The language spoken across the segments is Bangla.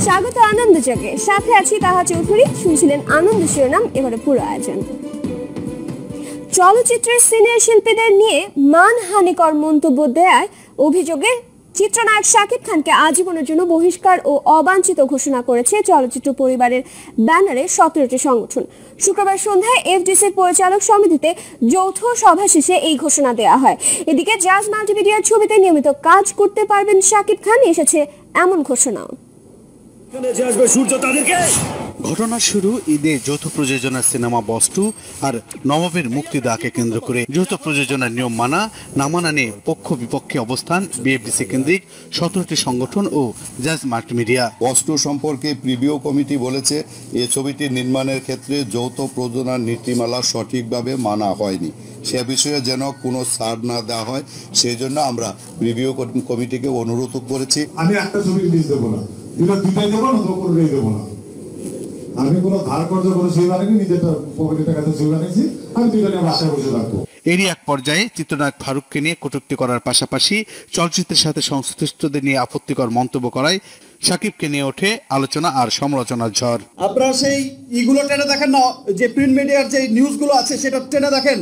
স্বাগত আনন্দ জগে, সাথে আছি তাহা চৌধুরী। শুনছিলেন আনন্দ শিরোনাম, এবারে পুরো আয়োজন। চলচ্চিত্রের সিনিয়র শিল্পীদের নিয়ে মানহানিকর মন্তব্য দেওয়ার অভিযোগে চিত্রনায়ক শাকিব খানকে আজীবনের জন্য বহিষ্কার ও অবাঞ্ছিত ঘোষণা করেছে চলচ্চিত্র পরিবারের ব্যানারে 17টি সংগঠন। শুক্রবার সন্ধ্যায় এফডিসির পরিচালক সমিতিতে যৌথ সভা শেষে এই ঘোষণা দেওয়া হয়। এদিকে জাজ মাল্টিমিডিয়ার ছবিতে নিয়মিত কাজ করতে পারবেন শাকিব খান, এসেছে এমন ঘোষণাও। ঘটনার শুরু ঈদে যৌথ প্রযোজনার সিনেমা বস 2 আর নবাবের মুক্তিদাকে কেন্দ্র করে যৌথ প্রযোজনার নিয়ম মানা না মানা নিয়ে পক্ষ বিপক্ষে অবস্থান বিএফডিসি কেন্দ্রিক 17টি সংগঠন ও জাজ মাল্টিমিডিয়া। বস 2 সম্পর্কে প্রিভিউ কমিটি বলেছে এই ছবিটি নির্মাণের ক্ষেত্রে যৌথ প্রযোজনার নীতিমালা সঠিকভাবে মানা হয়নি, সে বিষয়ে যেন কোনো ছাড় না দেওয়া হয়, সেই জন্য আমরা প্রিভিউ কমিটিকে অনুরোধ করেছি। আমি একটা ছবি রিলিজ দেবো না, দুটাই দেবো না, কোনোটাই দেবো না। আমি কোনো ধার কর্জ করে ছবি বানাইনি, নিজের পকেটের টাকাতে ছবি বানাইছি, আমি দুইটা নিয়ে বাসায় বসে থাকবো। এরই এক পর্যায়ে চিত্রনায়ক ফারুককে নিয়ে কটূক্তি করার পাশাপাশি চলচ্চিত্রের সাথে সংশ্লিষ্টদের নিয়ে আপত্তিকর মন্তব্য করায় শাকিবকে নিয়ে ওঠে আলোচনা আর সমালোচনার ঝড়। আপনারা সেই ইগুলো টেনে দেখেন না, যে প্রিন্ট মিডিয়ার যে নিউজগুলো আছে সেটা টেনে দেখেন,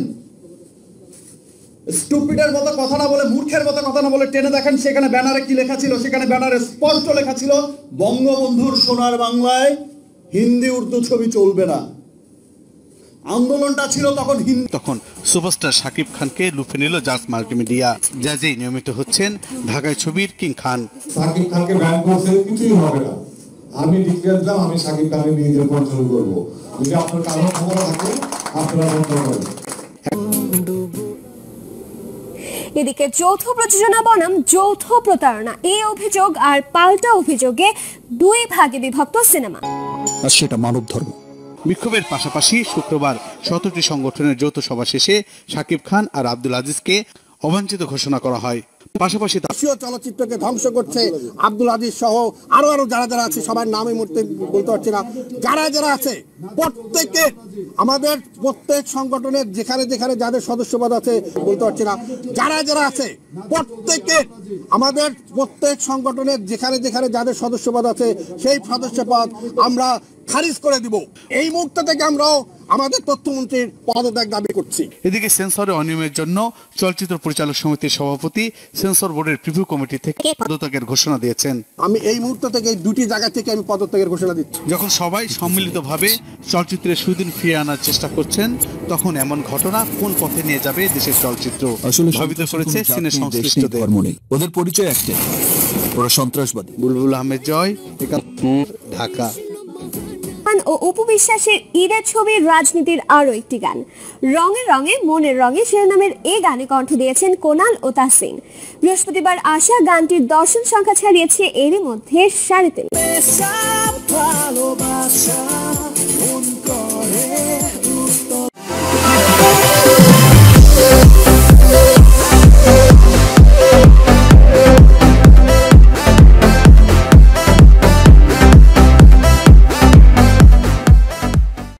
স্টুপিডের মতো কথা না বলে, মূর্খের মতো কথা না বলে টেনে দেখেন। সেখানে ব্যানারে কি লেখা ছিল? সেখানে ব্যানারে স্পষ্ট লেখা ছিল, বঙ্গবন্ধুর সোনার বাংলায় হিন্দি উর্দু ছবি চলবে না। আন্দোলনটা ছিল তখন সুপারস্টার শাকিব খানকে লুফে নিল জাজ মাল্টিমিডিয়া। জাজেই নিয়মিত হচ্ছেন ঢাকায় ছবির কিং খান। শাকিব খানকে ব্যান করছে, কিছুই হবে না। আমি ডিক্লেয়ার দিলাম, আমি শাকিব খানকে নিজের পর শুরু করবো। যদি আপনার কারণ খবর থাকে আপনারা বন্ধ করেন। এদিকে যৌথ প্রযোজনা বনাম যৌথ প্রতারণা, এই অভিযোগ আর পাল্টা অভিযোগে দুই ভাগে বিভক্ত সিনেমা, আর সেটা মানব ধর্ম। বিক্ষোভের পাশাপাশি শুক্রবার 17টি সংগঠনের যৌথ সভা শেষে শাকিব খান আর আব্দুল আজিজকে অবাঞ্ছিত ঘোষণা করা হয়। পাশাপাশি চলচ্চিত্রকে ধ্বংস করছে আব্দুল আজিজ সহ আরো যারা আছে, সবার নামে মুহূর্তে বলতে পারছি না, যারা আছে প্রত্যেকে আমাদের প্রত্যেক সংগঠনের যেখানে যাদের সদস্যপদ আছে বলতে পারছি না, যারা আছে প্রত্যেকে আমাদের প্রত্যেক সংগঠনের যেখানে যাদের সদস্যপদ আছে সেই সদস্যপদ আমরা খারিজ করে দিব। এই মুহূর্ত থেকে আমরাও আমাদের তথ্যমন্ত্রীর পদত্যাগ দাবি করছি। এদিকে সেন্সরে অনিয়মের জন্য চলচ্চিত্র পরিচালক সমিতির সভাপতি সেন্সর বোর্ডের প্রিভিউ কমিটি থেকে পদত্যাগের ঘোষণা দিয়েছেন। আমি এই মুহূর্ত থেকে এই দুটি জায়গা থেকে আমি পদত্যাগের ঘোষণা দিচ্ছি। যখন সবাই সম্মিলিতভাবে চলচ্চিত্রের সুদিন ফিরিয়ে আনার চেষ্টা করছেন, তখন এমন ঘটনা কোন পথে নিয়ে যাবে দেশের চলচ্চিত্র ভাবিত করেছে সিনে সংশ্লিষ্টদের। ওদের পরিচয় একটাই, ওরা সন্ত্রাসবাদী। বুলবুল আহমেদ জয়, ঢাকা। ও উপবিশ্বাসের ঈদের ছবির রাজনীতির আরো একটি গান, রঙে রঙে মনের রঙে শিরোনামের এই গানে কণ্ঠ দিয়েছেন কোনাল ও তাসিন। বৃহস্পতিবার আসা গানটির দর্শন সংখ্যা ছাড়িয়েছে এরই মধ্যে 3.5 মিলিয়ন।